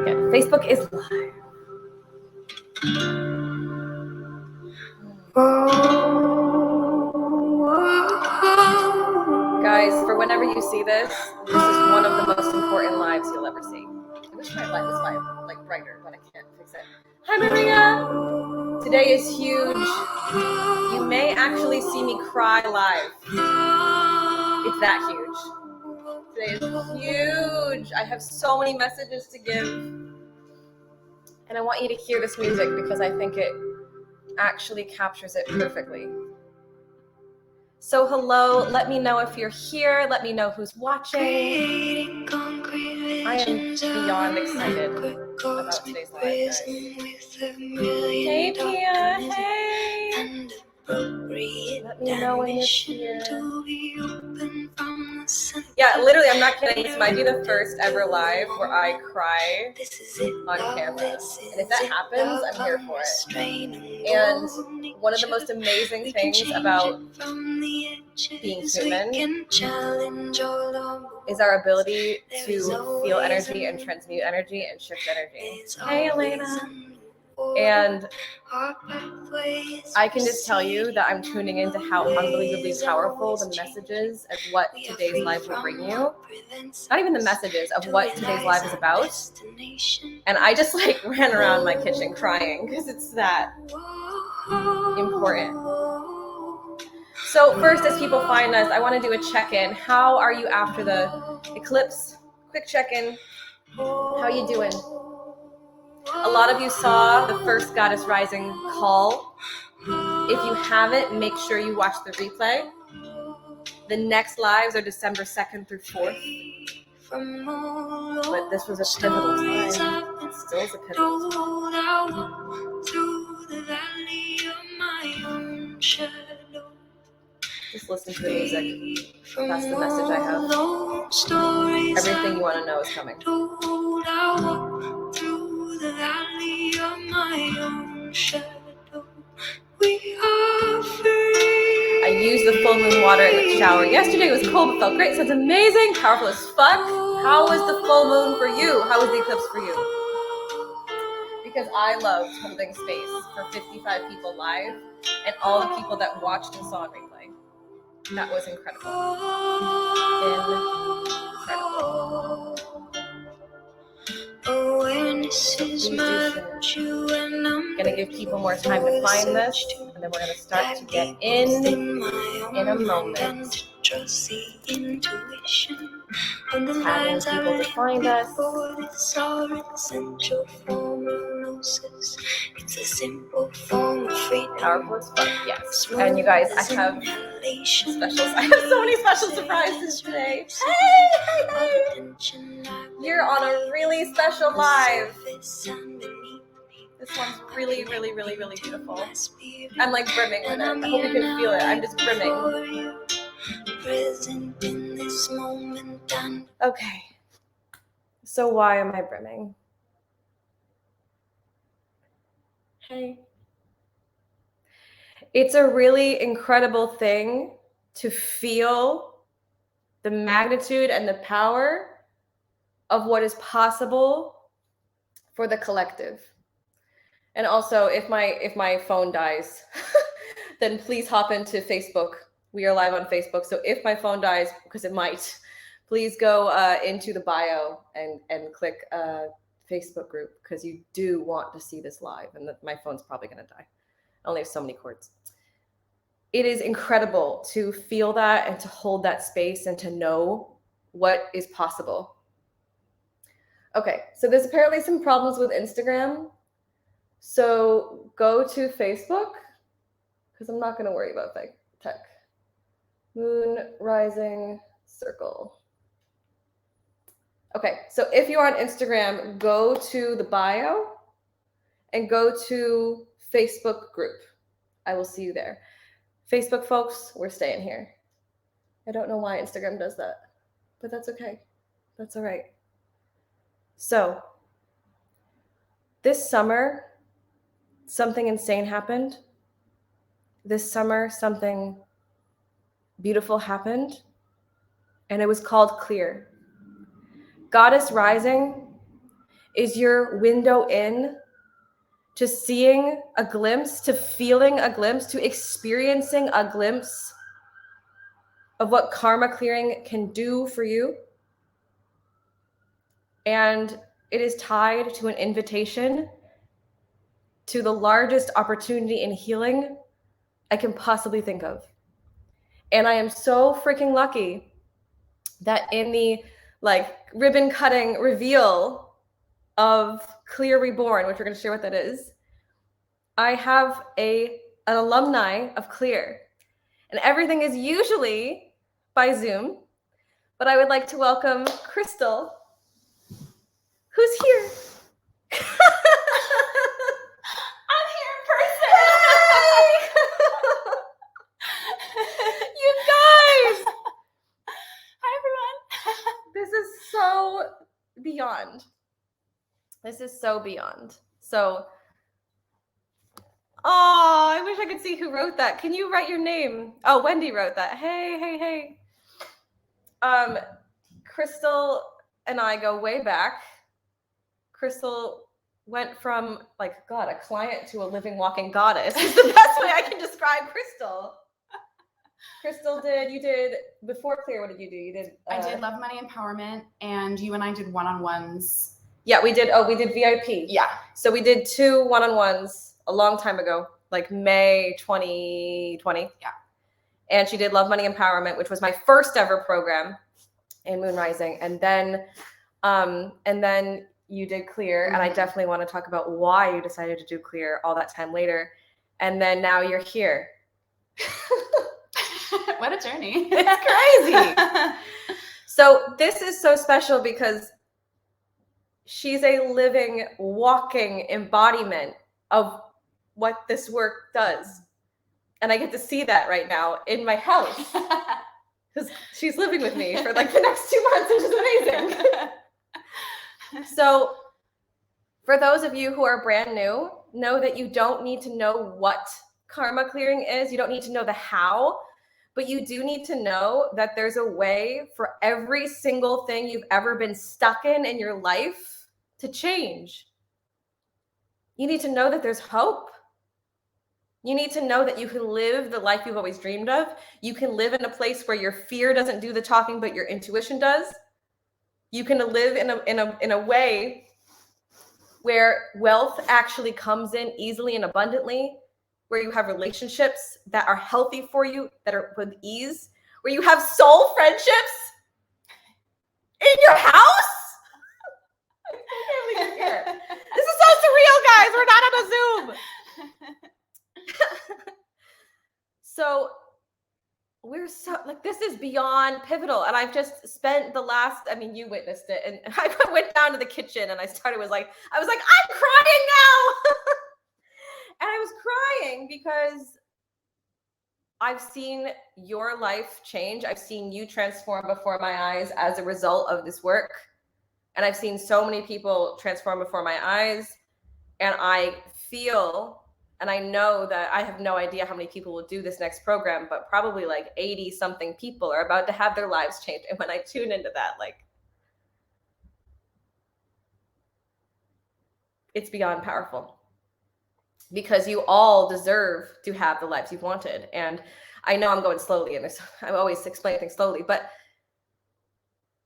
Yeah, Facebook is live. Guys, for whenever you see this is one of the most important lives you'll ever see. I wish my light was like brighter, but I can't fix it. Hi, Maria! Today is huge. You may actually see me cry live. It's that huge. Today is huge. I have so many messages to give. And I want you to hear this music because I think it actually captures it perfectly. So hello, let me know if you're here. Let me know who's watching. I am beyond excited about today's live, guys. Hey, Pia. Hey. Let me know when you're here. Yeah, literally, I'm not kidding. This might be the first ever live where I cry on camera. And if that happens, I'm here for it. And one of the most amazing things about being human is our ability to feel energy and transmute energy and shift energy. Hey, Elena. And I can just tell you that I'm tuning into how unbelievably powerful the messages of what today's live will bring you. Not even the messages of what today's live is about. And I just ran around my kitchen crying because it's that important. So first, as people find us, I want to do a check-in. How are you after the eclipse? Quick check-in. How are you doing? A lot of you saw the first Goddess Rising call. If you haven't, make sure you watch the replay. The next lives are December 2nd through 4th. But this was a pivotal time. It still is a pivotal time. Just listen to the music. That's the message I have. Everything you want to know is coming. I used the full moon water in the shower. Yesterday was cold but felt great, so it's amazing, powerful as fuck. How was the full moon for you? How was the eclipse for you? Because I loved holding space for 55 people live and all the people that watched and saw on replay. That was incredible. Awareness is my virtue, and I'm gonna give people more time to find this, and then we're gonna start to get in a moment. Trust the intuition and the lines people to find us. It's our essential formalosis. It's a simple form of freedom. Powerful as fuck, yes. And you guys, I have specials. I have so many special surprises today. Hey! You're on a really special live. This one's really, really, really, really beautiful. I'm brimming with it. I hope you can feel it. I'm just brimming. Okay. So why am I brimming? Hey. It's a really incredible thing to feel the magnitude and the power of what is possible for the collective. And also, if my phone dies, then please hop into Facebook. We are live on Facebook. So if my phone dies, because it might, please go into the bio and click Facebook group, because you do want to see this live, and my phone's probably going to die. I only have so many cords. It is incredible to feel that and to hold that space and to know what is possible. Okay, so there's apparently some problems with Instagram. So go to Facebook, because I'm not going to worry about tech. Moon rising circle. Okay, so if you're on Instagram, go to the bio and go to Facebook group. I will see you there. Facebook folks, we're staying here. I don't know why Instagram does that, but that's okay. That's all right. So this summer, something insane happened. This summer, something beautiful happened, and it was called Clear. Goddess Rising is your window in to seeing a glimpse, to feeling a glimpse, to experiencing a glimpse of what karma clearing can do for you. And it is tied to an invitation to the largest opportunity in healing I can possibly think of. And I am so freaking lucky that in the ribbon cutting reveal of Clear Reborn, which we're going to share what that is, I have an alumni of Clear. And everything is usually by Zoom, but I would like to welcome Krystal, who's here. I'm here in person. You guys! Hi, everyone. This is so beyond. This is so beyond. So, oh, I wish I could see who wrote that. Can you write your name? Oh, Wendy wrote that. Hey. Krystal and I go way back. Krystal went from a client to a living, walking goddess. Is the best way I can describe Krystal. Krystal, you did before Clear. What did you do? You did. I did Love, Money, Empowerment, and you and I did one-on-ones. Yeah, we did. Oh, we did VIP. Yeah. So we did 2 one-on-ones a long time ago, like May 2020. Yeah. And she did Love, Money, Empowerment, which was my first ever program in Moon Rising. And then you did Clear. Mm-hmm. And I definitely want to talk about why you decided to do Clear all that time later. And then now you're here. What a journey. It's crazy. So this is so special because she's a living, walking embodiment of what this work does. And I get to see that right now in my house because she's living with me for the next 2 months, which is amazing. So for those of you who are brand new, know that you don't need to know what karma clearing is. You don't need to know the how, but you do need to know that there's a way for every single thing you've ever been stuck in your life to change. You need to know that there's hope. You need to know that you can live the life you've always dreamed of. You can live in a place where your fear doesn't do the talking, but your intuition does. You can live in a way where wealth actually comes in easily and abundantly, where you have relationships that are healthy for you, that are with ease, where you have soul friendships in your house. I can't believe you're here. This is so surreal, guys. We're not on a Zoom. So we're so this is beyond pivotal. And I've just spent the last, you witnessed it. And I went down to the kitchen and I was like, I'm crying now. And I was crying because I've seen your life change. I've seen you transform before my eyes as a result of this work. And I've seen so many people transform before my eyes. And I feel, and I know that I have no idea how many people will do this next program, but probably 80 something people are about to have their lives changed. And when I tune into that, it's beyond powerful. Because you all deserve to have the lives you've wanted. And I know I'm going slowly, and I always explain things slowly, but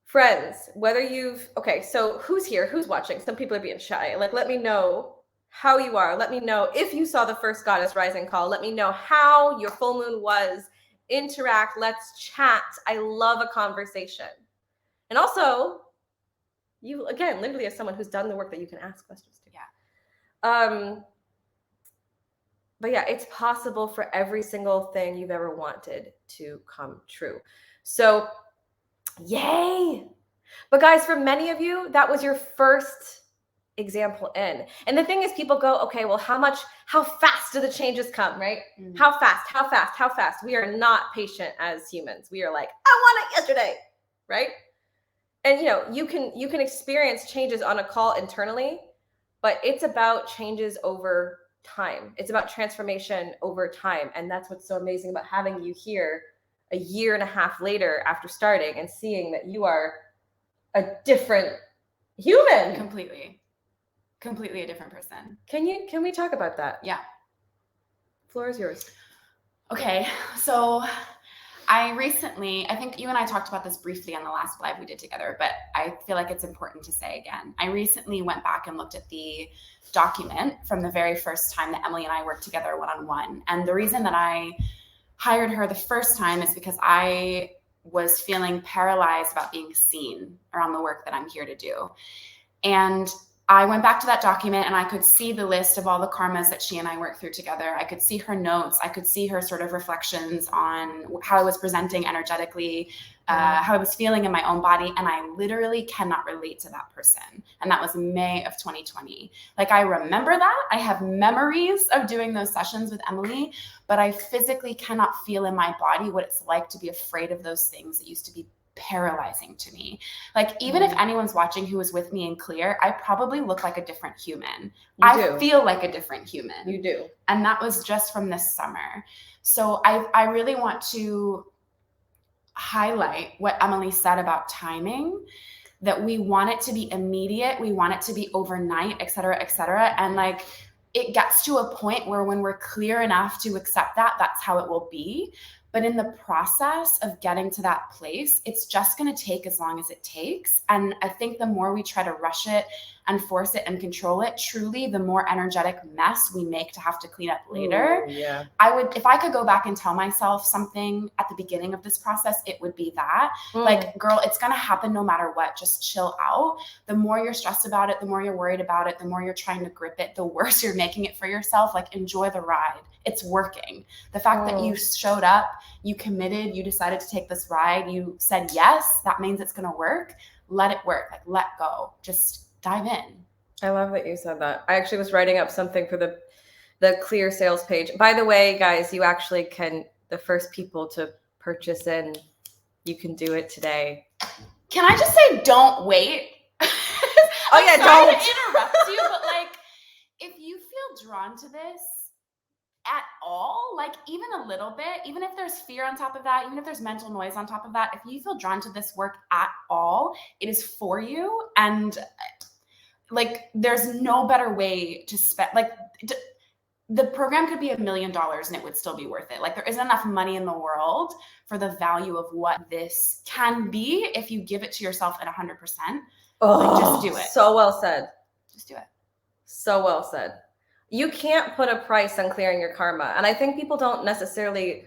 friends, so who's here? Who's watching? Some people are being shy. Let me know how you are. Let me know if you saw the first Goddess Rising call. Let me know how your full moon was. Interact. Let's chat. I love a conversation. And also, you, again, literally as someone who's done the work that you can ask questions to. Yeah. But yeah, it's possible for every single thing you've ever wanted to come true. So, yay. But guys, for many of you, that was your first example in. And the thing is, people go, okay, well, how fast do the changes come, right? Mm-hmm. How fast? We are not patient as humans. We are like, I want it yesterday, right? And you can experience changes on a call internally, but it's about changes over time. It's about transformation over time. And that's what's so amazing about having you here a year and a half later after starting and seeing that you are a different human. Completely. Completely a different person. Can we talk about that? Yeah. Floor is yours. Okay, so I think you and I talked about this briefly on the last live we did together, but I feel like it's important to say again. I recently went back and looked at the document from the very first time that Emily and I worked together one-on-one. And the reason that I hired her the first time is because I was feeling paralyzed about being seen around the work that I'm here to do. And I went back to that document and I could see the list of all the karmas that she and I worked through together. I could see her notes. I could see her sort of reflections on how I was presenting energetically, how I was feeling in my own body. And I literally cannot relate to that person. And that was May of 2020. Like, I remember that. I have memories of doing those sessions with Emily, but I physically cannot feel in my body what it's like to be afraid of those things that used to be paralyzing to me. Like, even if anyone's watching who was with me in Clear, I probably look like a different human. I feel like a different human. You do. And that was just from this summer. So I really want to highlight what Emily said about timing, that we want it to be immediate. We want it to be overnight, et cetera, et cetera. And like, it gets to a point where when we're clear enough to accept that, that's how it will be. But in the process of getting to that place, it's just going to take as long as it takes. And I think the more we try to rush it and force it and control it, truly, the more energetic mess we make to have to clean up later. Ooh, yeah. If I could go back and tell myself something at the beginning of this process, it would be that. Like, girl, it's going to happen no matter what. Just chill out. The more you're stressed about it, the more you're worried about it, the more you're trying to grip it, the worse you're making it for yourself. Like, enjoy the ride. It's working. The fact that you showed up, you committed, you decided to take this ride, you said yes, that means it's going to work. Let it work. Like, let go. Just dive in. I love that you said that. I actually was writing up something for the Clear sales page. By the way, guys, you actually can, the first people to purchase in, you can do it today. Can I just say, don't wait? Oh yeah, don't to interrupt you, but like, if you feel drawn to this at all, like even a little bit, even if there's fear on top of that, even if there's mental noise on top of that, if you feel drawn to this work at all, it is for you. And like, there's no better way to spend, like, the program could be $1 million and it would still be worth it. Like, there isn't enough money in the world for the value of what this can be if you give it to yourself at 100%. Like, just do it. So well said. Just do it. So well said. You can't put a price on clearing your karma. And I think people don't necessarily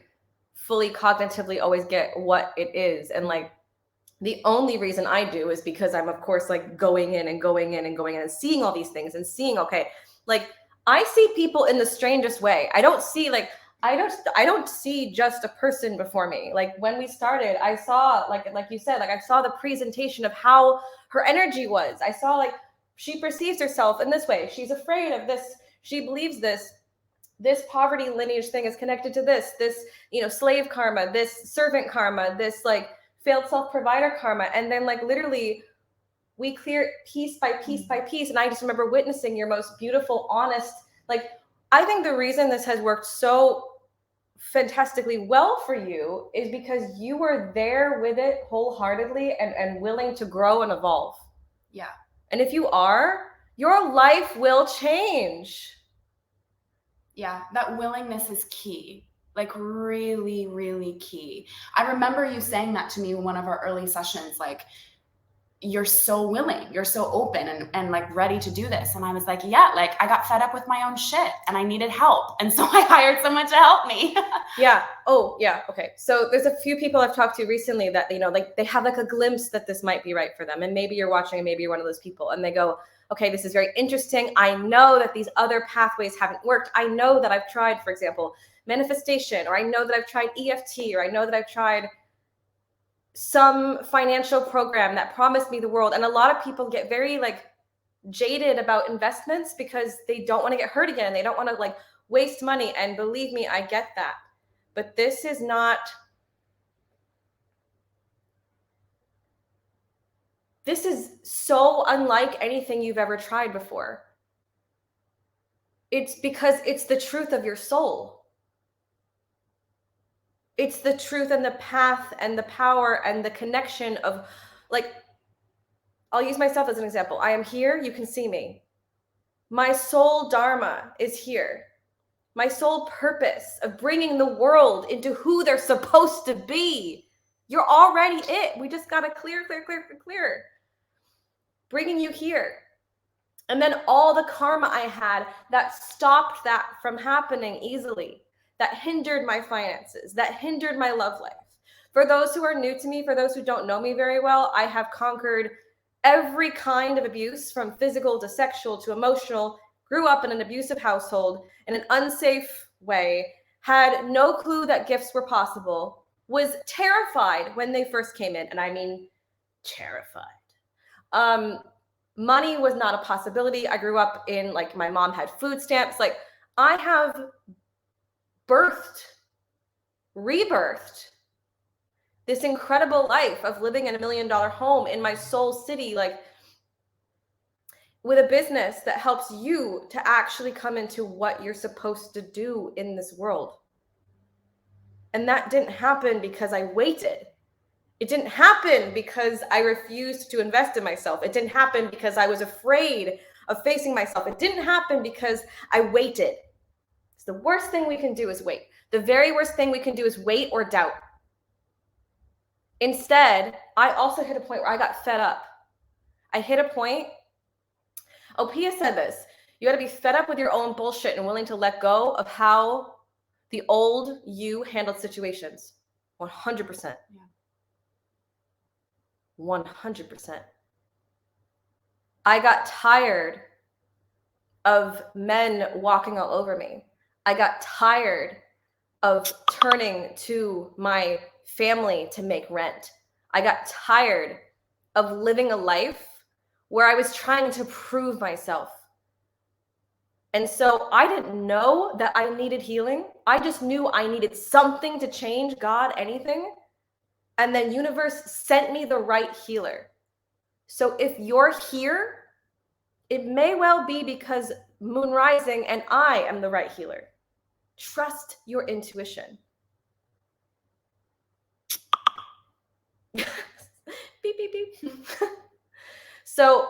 fully cognitively always get what it is. And like, the only reason I do is because I'm, of course, like going in and going in and going in and seeing all these things and seeing, okay, like I see people in the strangest way. I don't see just a person before me. Like, when we started, I saw, like you said, like I saw the presentation of how her energy was. I saw, like, she perceives herself in this way. She's afraid of this. She believes this poverty lineage thing is connected to this, slave karma, this servant karma, this like failed self-provider karma. And then like literally we clear piece by piece by piece. And I just remember witnessing your most beautiful, honest, like, I think the reason this has worked so fantastically well for you is because you were there with it wholeheartedly and willing to grow and evolve. Yeah. And if you are, your life will change. Yeah, that willingness is key. Like, really, really key. I remember you saying that to me in one of our early sessions, like, you're so willing, you're so open and like ready to do this. And I was like, yeah, like I got fed up with my own shit and I needed help. And so I hired someone to help me. Yeah. Oh, yeah. Okay. So there's a few people I've talked to recently that, like they have like a glimpse that this might be right for them. And maybe you're watching and maybe you're one of those people and they go, okay, this is very interesting. I know that these other pathways haven't worked. I know that I've tried, for example, manifestation, or I know that I've tried EFT, or I know that I've tried some financial program that promised me the world. And a lot of people get very like jaded about investments because they don't want to get hurt again. They don't want to like waste money. And believe me, I get that. But this is so unlike anything you've ever tried before. It's because it's the truth of your soul. It's the truth and the path and the power and the connection of, like, I'll use myself as an example. I am here, you can see me. My soul dharma is here. My sole purpose of bringing the world into who they're supposed to be. You're already it. We just got to clear. Bringing you here. And then all the karma I had that stopped that from happening easily, that hindered my finances, that hindered my love life. For those who are new to me, for those who don't know me very well, I have conquered every kind of abuse, from physical to sexual to emotional, grew up in an abusive household in an unsafe way, had no clue that gifts were possible, was terrified when they first came in. And I mean, terrified. Money was not a possibility. I grew up in, like, my mom had food stamps. Like, I have rebirthed this incredible life of living in $1 million home in my soul city, like, with a business that helps you to actually come into what you're supposed to do in this world. And that didn't happen because I waited. It didn't happen because I refused to invest in myself. It didn't happen because I was afraid of facing myself. It didn't happen because I waited. It's the worst thing we can do is wait. The very worst thing we can do is wait or doubt. Instead, I also hit a point where I got fed up. I hit a point. Oh, Pia said this. You got to be fed up with your own bullshit and willing to let go of how the old you handled situations. 100%. Yeah. 100%. I got tired of men walking all over me. I got tired of turning to my family to make rent. I got tired of living a life where I was trying to prove myself. And so I didn't know that I needed healing. I just knew I needed something to change, God, anything. And then universe sent me the right healer. So if you're here, it may well be because moon rising and I am the right healer. Trust your intuition. Beep, beep, beep. So,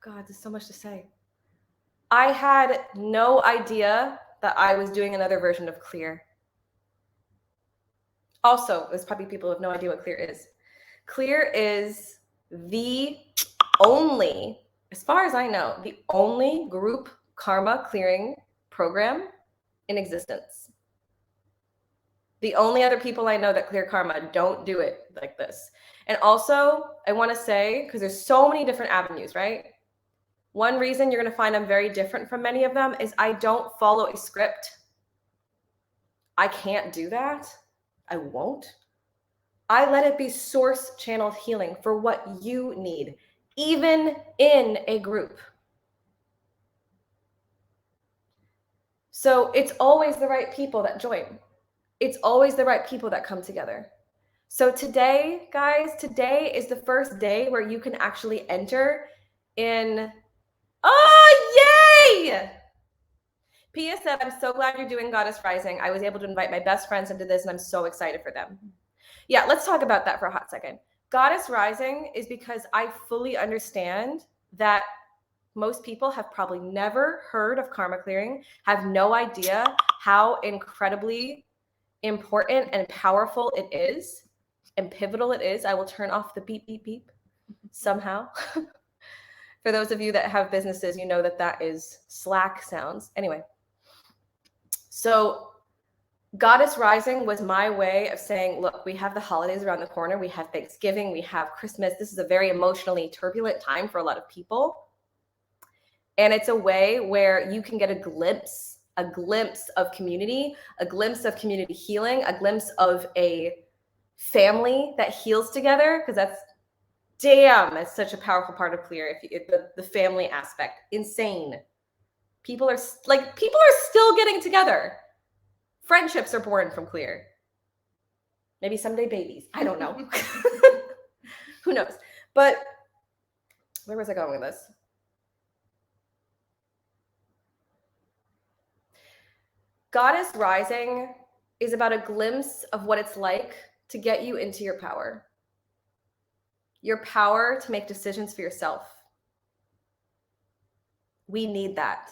God, there's so much to say. I had no idea that I was doing another version of clear. Also, there's probably people who have no idea what clear is. Clear is the only, as far as I know, the only group karma clearing program in existence. The only other people I know that clear karma don't do it like this. And also, I want to say, because there's so many different avenues, right? One reason you're going to find I'm very different from many of them is I don't follow a script. I can't do that. I won't. I let it be source channeled healing for what you need, even in a group. So it's always the right people that join. It's always the right people that come together. So today, guys, today is the first day where you can actually enter in. Oh, yay! Pia said, I'm so glad you're doing Goddess Rising. I was able to invite my best friends into this and I'm so excited for them. Yeah, let's talk about that for a hot second. Goddess Rising is because I fully understand that most people have probably never heard of karma clearing, have no idea how incredibly important and powerful it is and pivotal it is. I will turn off the beep, beep, beep somehow. For those of you that have businesses, you know that that is Slack sounds. Anyway, so Goddess Rising was my way of saying, look, we have the holidays around the corner. We have Thanksgiving. We have Christmas. This is a very emotionally turbulent time for a lot of people. And it's a way where you can get a glimpse of community, a glimpse of community healing, a glimpse of a family that heals together, because that's such a powerful part of clear. The family aspect, insane. People are still getting together. Friendships are born from clear. Maybe someday babies. I don't know. Who knows? But where was I going with this? Goddess Rising is about a glimpse of what it's like to get you into your power. Your power to make decisions for yourself. We need that.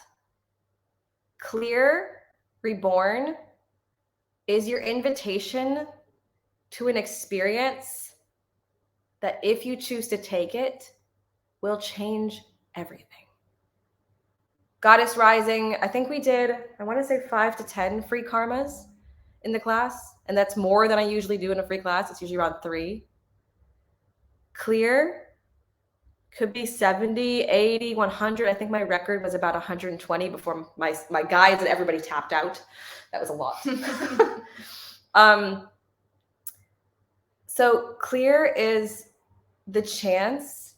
Clear Reborn is your invitation to an experience that, if you choose to take it, will change everything. Goddess Rising, I think we did, I want to say 5 to 10 free karmas in the class, and that's more than I usually do in a free class. It's usually around 3. Clear could be 70, 80, 100. I think my record was about 120 before my guides and everybody tapped out. That was a lot. So clear is the chance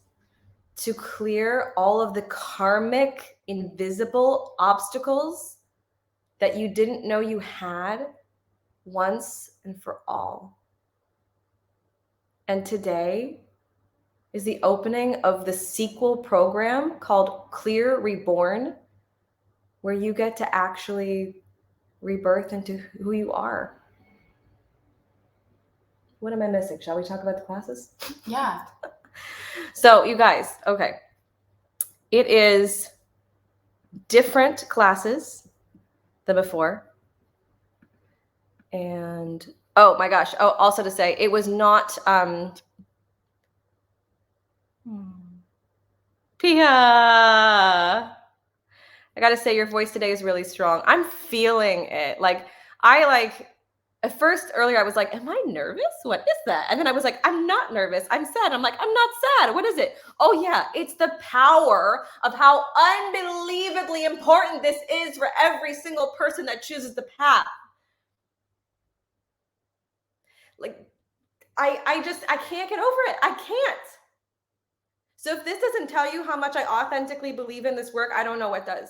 to clear all of the karmic, invisible obstacles that you didn't know you had once and for all. And today is the opening of the sequel program called Clear Reborn, where you get to actually rebirth into who you are. What am I missing? Shall we talk about the classes? Yeah. So you guys, okay. It is different classes than before. And oh my gosh. Oh, also to say, it was not Pia. I gotta say, your voice today is really strong. I'm feeling it. At first earlier I was like, am I nervous? What is that? And then I was like, I'm not nervous. I'm sad. I'm like, I'm not sad. What is it? Oh yeah, it's the power of how unbelievably important this is for every single person that chooses the path. Like, I can't get over it. I can't. So if this doesn't tell you how much I authentically believe in this work, I don't know what does.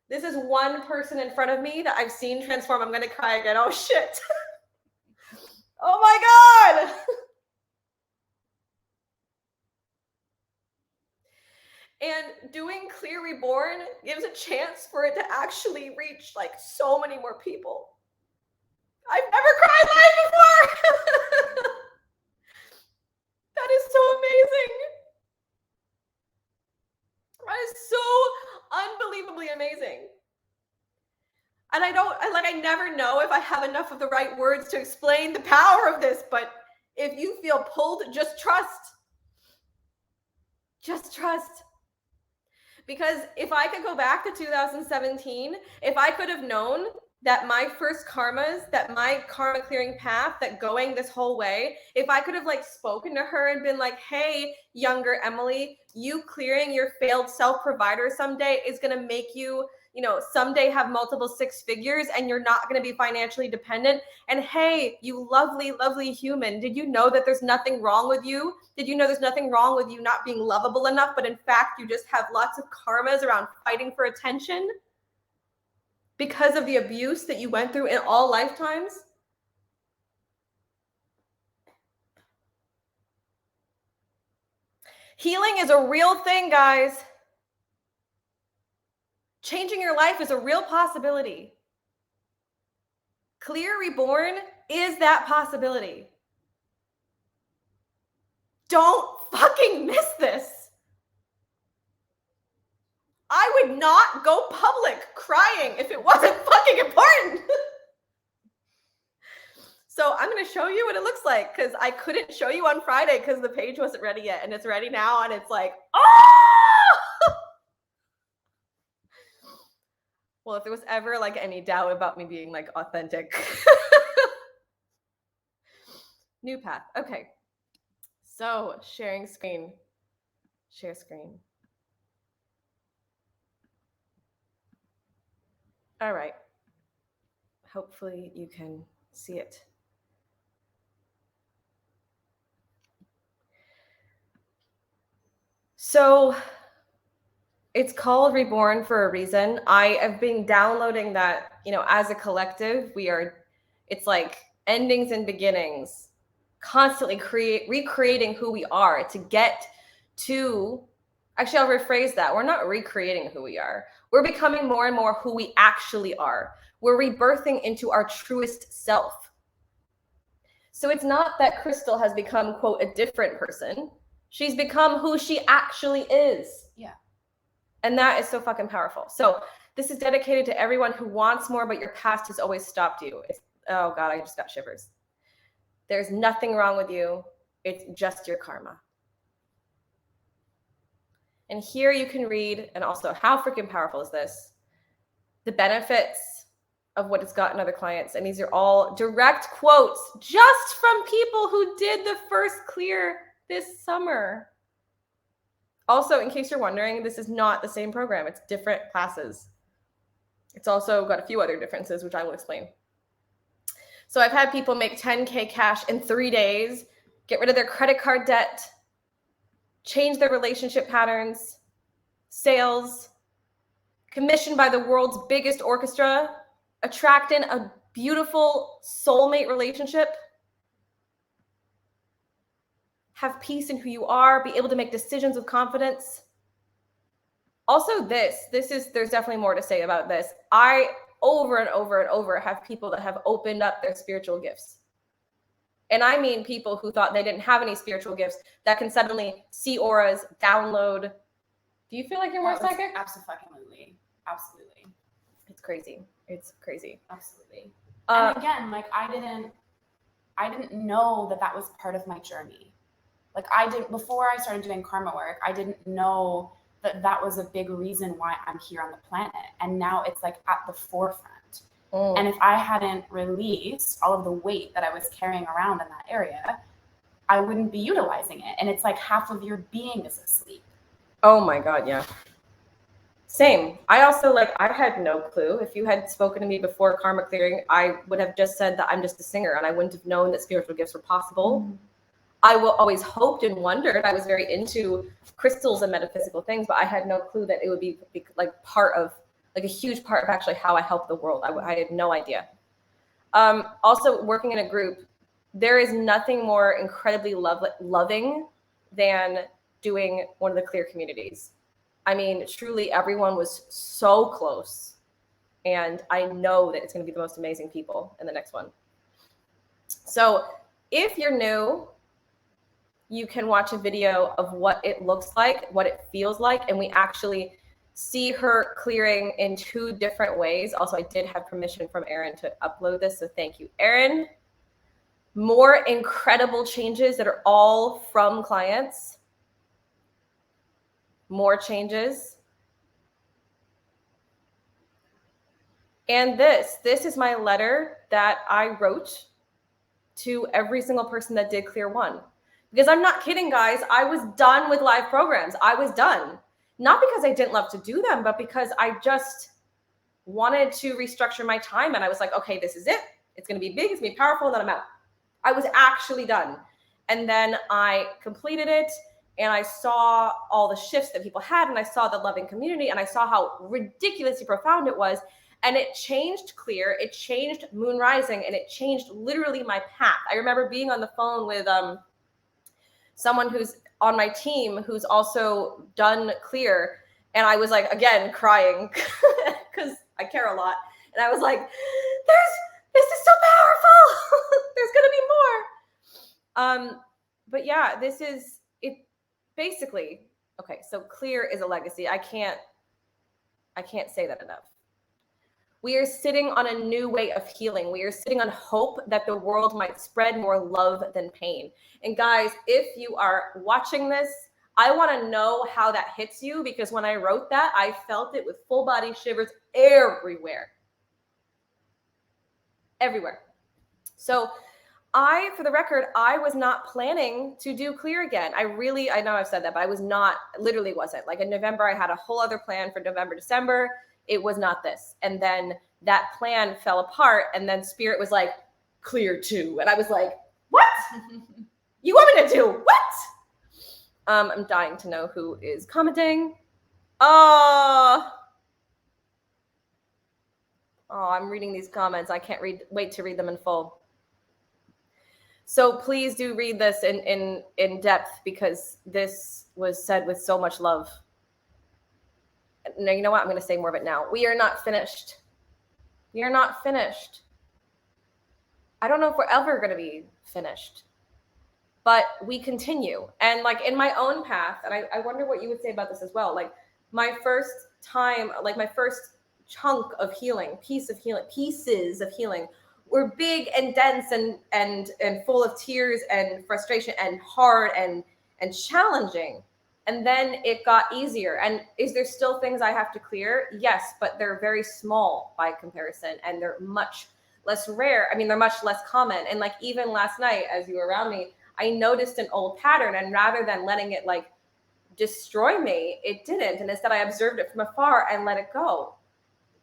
This is one person in front of me that I've seen transform. I'm going to cry again. Oh, shit. Oh, my God. And doing Clear Reborn gives a chance for it to actually reach like so many more people. I've never cried live before. That is so amazing. That is so unbelievably amazing. And I never know if I have enough of the right words to explain the power of this, but if you feel pulled, just trust. Just trust. Because if I could go back to 2017, if I could have known that my first karmas, that my karma clearing path, that going this whole way, if I could have like spoken to her and been like, hey, younger Emily, you clearing your failed self-provider someday is going to make you, someday have multiple 6 figures and you're not going to be financially dependent. And hey, you lovely, lovely human, did you know that there's nothing wrong with you? Did you know there's nothing wrong with you not being lovable enough, but in fact, you just have lots of karmas around fighting for attention because of the abuse that you went through in all lifetimes? Healing is a real thing, guys. Changing your life is a real possibility. Clear Reborn is that possibility. Don't fucking miss this. I would not go public crying if it wasn't fucking important. So I'm going to show you what it looks like, because I couldn't show you on Friday because the page wasn't ready yet, and it's ready now, and it's like, oh! Well, if there was ever like any doubt about me being like authentic. New path. Okay. So sharing screen. Share screen. All right. Hopefully you can see it. So it's called Reborn for a reason. I have been downloading that, as a collective, it's like endings and beginnings, constantly recreating who we are to get to, actually, I'll rephrase that. We're not recreating who we are. We're becoming more and more who we actually are. We're rebirthing into our truest self. So it's not that Krystal has become, quote, a different person. She's become who she actually is. Yeah. And that is so fucking powerful. So this is dedicated to everyone who wants more, but your past has always stopped you. Oh God, I just got shivers. There's nothing wrong with you. It's just your karma. And here you can read, and also how freaking powerful is this? The benefits of what it's gotten other clients. And these are all direct quotes just from people who did the first clear this summer. Also, in case you're wondering, this is not the same program. It's different classes. It's also got a few other differences, which I will explain. So I've had people make 10K cash in 3 days, get rid of their credit card debt, change their relationship patterns, sales, commissioned by the world's biggest orchestra, attract in a beautiful soulmate relationship, have peace in who you are, be able to make decisions with confidence. Also there's definitely more to say about this. I over and over and over have people that have opened up their spiritual gifts. And I mean people who thought they didn't have any spiritual gifts that can suddenly see auras, download. Do you feel like you're more psychic? Absolutely. Absolutely. It's crazy. It's crazy. Absolutely. And again, like I didn't know that was part of my journey. Like before I started doing karma work, I didn't know that was a big reason why I'm here on the planet. And now it's like at the forefront. And if I hadn't released all of the weight that I was carrying around in that area, I wouldn't be utilizing it. And it's like half of your being is asleep. Oh my God, yeah. Same. I also I had no clue. If you had spoken to me before karma clearing, I would have just said that I'm just a singer and I wouldn't have known that spiritual gifts were possible. I will always hoped and wondered. I was very into crystals and metaphysical things, but I had no clue that it would be like part of, like a huge part of actually how I help the world. I had no idea. Also working in a group, there is nothing more incredibly loving than doing one of the clear communities. I mean, truly everyone was so close. And I know that it's going to be the most amazing people in the next one. So if you're new, you can watch a video of what it looks like, what it feels like, and we actually see her clearing in 2 different ways. Also, I did have permission from Erin to upload this, so thank you, Erin. More incredible changes that are all from clients. More changes. And this is my letter that I wrote to every single person that did Clear 1. Because I'm not kidding, guys. I was done with live programs. I was done. Not because I didn't love to do them, but because I just wanted to restructure my time. And I was like, okay, this is it. It's going to be big. It's going to be powerful. And then I'm out. I was actually done. And then I completed it. And I saw all the shifts that people had. And I saw the loving community. And I saw how ridiculously profound it was. And it changed Clear. It changed Moon Rising. And it changed literally my path. I remember being on the phone with someone who's on my team who's also done Clear. And I was like, again, crying because I care a lot. And I was like, this is so powerful. There's going to be more. But yeah, this is it basically. Okay. So Clear is a legacy. I can't say that enough. We are sitting on a new way of healing. We are sitting on hope that the world might spread more love than pain. And guys, if you are watching this, I want to know how that hits you, because when I wrote that, I felt it with full body shivers everywhere. Everywhere. So for the record, I was not planning to do Clear again. I know I've said that, but I was not, literally wasn't. Like in November, I had a whole other plan for November, December. It was not this. And then that plan fell apart. And then Spirit was like, Clear 2. And I was like, what? You want me to do what? I'm dying to know who is commenting. Oh, I'm reading these comments. I can't wait to read them in full. So please do read this in depth, because this was said with so much love. No, you know what? I'm going to say more of it now. We are not finished. We are not finished. I don't know if we're ever going to be finished, but we continue. And like in my own path, and I wonder what you would say about this as well. Like my first time, like my first chunk of healing, pieces of healing were big and dense and full of tears and frustration and hard and challenging. And then it got easier. And is there still things I have to clear? Yes, but they're very small by comparison, and they're much less rare. I mean, they're much less common. And like even last night, as you were around me, I noticed an old pattern, and rather than letting it like destroy me, it didn't. And instead I observed it from afar and let it go.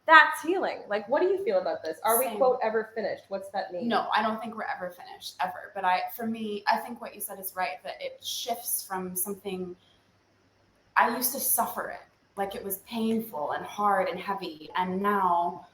That's healing. Like, what do you feel about this? Are we, quote, ever finished? What's that mean? No, I don't think we're ever finished, ever. But for me, I think what you said is right, that it shifts from something. I used to suffer it, like it was painful and hard and heavy. And now,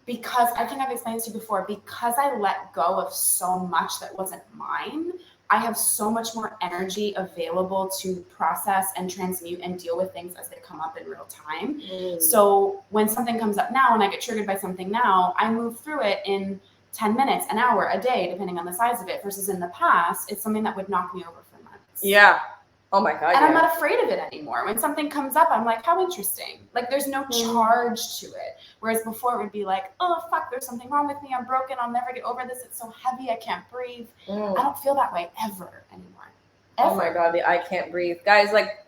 because I think I've explained this to you before, because I let go of so much that wasn't mine, I have so much more energy available to process and transmute and deal with things as they come up in real time. So when something comes up now and I get triggered by something now, I move through it in 10 minutes, an hour, a day, depending on the size of it, versus in the past, it's something that would knock me over for months. Yeah. Oh my God. And I'm not afraid of it anymore. When something comes up, I'm like, how interesting. Like there's no charge to it. Whereas before it would be like, oh, fuck, there's something wrong with me. I'm broken. I'll never get over this. It's so heavy. I can't breathe. I don't feel that way ever anymore. Ever. Oh my God. I can't breathe. Guys, like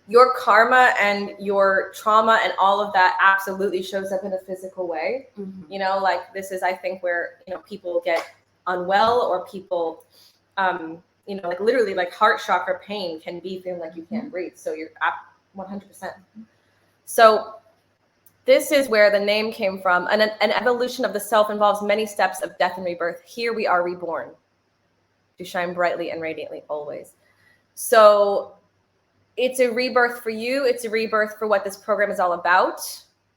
your karma and your trauma and all of that absolutely shows up in a physical way. You know, like this is, I think, where, you know, people get unwell or people, you know, like literally like heart chakra pain can be feeling like you can't breathe. So you're at 100%. So this is where the name came from. An evolution of the self involves many steps of death and rebirth. Here we are reborn to shine brightly and radiantly always. So it's a rebirth for you. It's a rebirth for what this program is all about.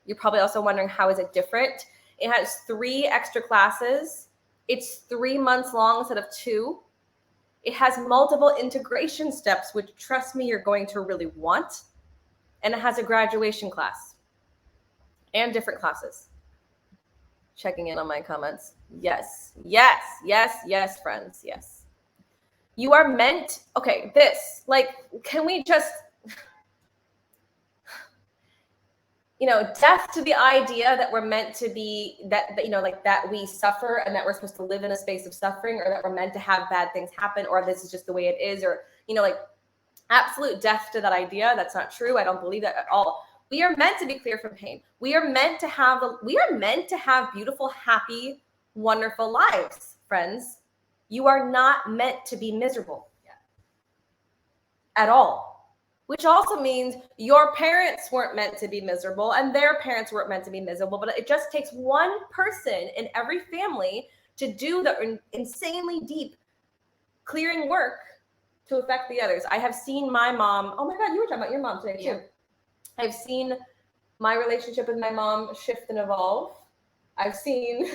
You're probably also wondering, how is it different? It has 3 extra classes. It's 3 months long instead of 2. It has multiple integration steps, which, trust me, you're going to really want. And it has a graduation class and different classes. Checking in on my comments. Yes, yes, yes, yes, friends, yes. You are meant, okay, this, like, can we just, you know, death to the idea that we're meant to be, that you know, like that we suffer and that we're supposed to live in a space of suffering, or that we're meant to have bad things happen, or this is just the way it is, or, you know, like absolute death to that idea. That's not true. I don't believe that at all. We are meant to be clear from pain. We are meant to have beautiful, happy, wonderful lives, friends. You are not meant to be miserable at all. Which also means your parents weren't meant to be miserable and their parents weren't meant to be miserable. But it just takes one person in every family to do the insanely deep clearing work to affect the others. I have seen my mom, oh my God, you were talking about your mom today too. I've seen my relationship with my mom shift and evolve. I've seen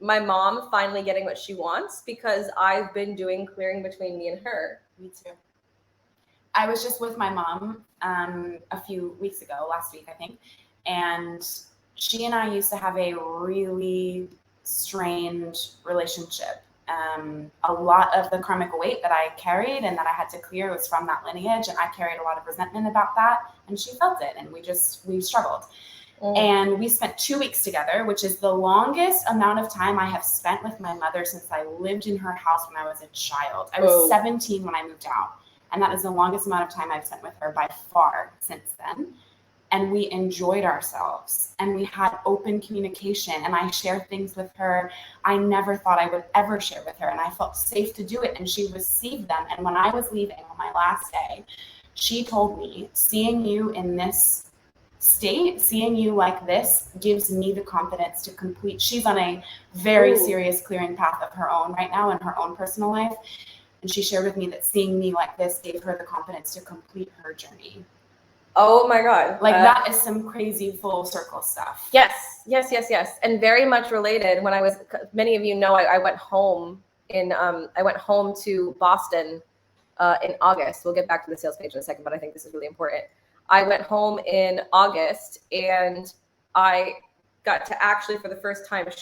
my mom finally getting what she wants because I've been doing clearing between me and her. Me too. I was just with my mom a few weeks ago, last week, I think. And she and I used to have a really strange relationship. A lot of the karmic weight that I carried and that I had to clear was from that lineage. And I carried a lot of resentment about that. And she felt it. And we struggled. And we spent 2 weeks together, which is the longest amount of time I have spent with my mother since I lived in her house when I was a child. I was 17 when I moved out. And that is the longest amount of time I've spent with her by far since then. And we enjoyed ourselves and we had open communication, and I shared things with her I never thought I would ever share with her. And I felt safe to do it. And she received them. And when I was leaving on my last day, she told me, seeing you in this state, seeing you like this gives me the confidence to complete. She's on a very serious clearing path of her own right now in her own personal life. And she shared with me that seeing me like this gave her the confidence to complete her journey. Oh my God. Like that is some crazy full circle stuff. Yes. And very much related. When I was, many of you know, I went home to Boston in August. We'll get back to the sales page in a second, but I think this is really important. I went home in August and I got to actually for the first time but